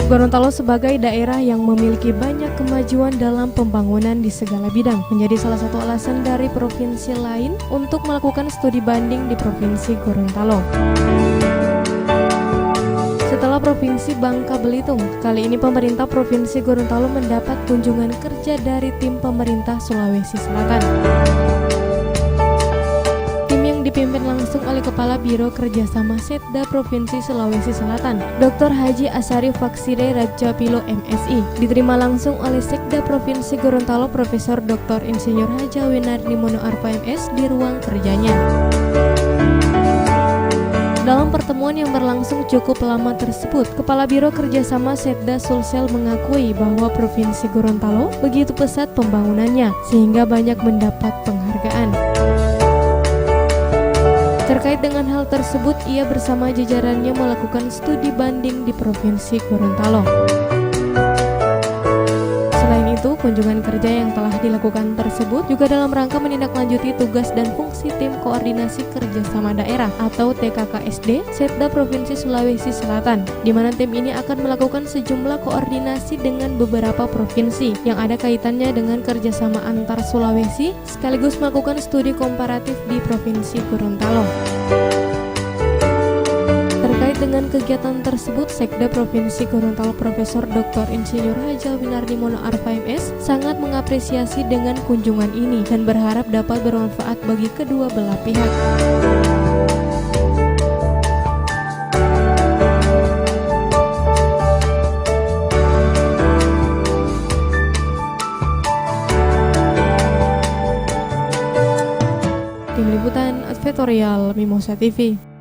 Gorontalo sebagai daerah yang memiliki banyak kemajuan dalam pembangunan di segala bidang menjadi salah satu alasan dari provinsi lain untuk melakukan studi banding di Provinsi Gorontalo. Setelah Provinsi Bangka Belitung, kali ini pemerintah Provinsi Gorontalo mendapat kunjungan kerja dari tim pemerintah Sulawesi Selatan. Tim yang dipimpin langsung oleh Kepala Biro Kerjasama Setda Provinsi Sulawesi Selatan, Dr. Haji Asari Faksire Rajapilo MSI, diterima langsung oleh Sekda Provinsi Gorontalo Profesor Dr. Insinyur Haja Winardi Mono Arfa MS di ruang kerjanya. Dalam pertemuan yang berlangsung cukup lama tersebut, Kepala Biro Kerjasama Setda Sulsel mengakui bahwa Provinsi Gorontalo begitu pesat pembangunannya sehingga banyak mendapat penghargaan. Terkait dengan hal tersebut, ia bersama jajarannya melakukan studi banding di Provinsi Gorontalo. Selain itu, kunjungan kerja yang telah dilakukan tersebut juga dalam rangka menindaklanjuti tugas dan fungsi Tim Koordinasi Kerjasama Daerah atau TKKSD Setda Provinsi Sulawesi Selatan, di mana tim ini akan melakukan sejumlah koordinasi dengan beberapa provinsi yang ada kaitannya dengan kerjasama antar Sulawesi, sekaligus melakukan studi komparatif di Provinsi Gorontalo. Terkait dengan kegiatan tersebut, Sekda Provinsi Gorontalo Profesor Dr. Insinyur Haja Winardi Mono Arfa MS sangat mengapresiasi dengan kunjungan ini dan berharap dapat bermanfaat bagi kedua belah pihak. Tim Liputan Advertorial Mimosa TV.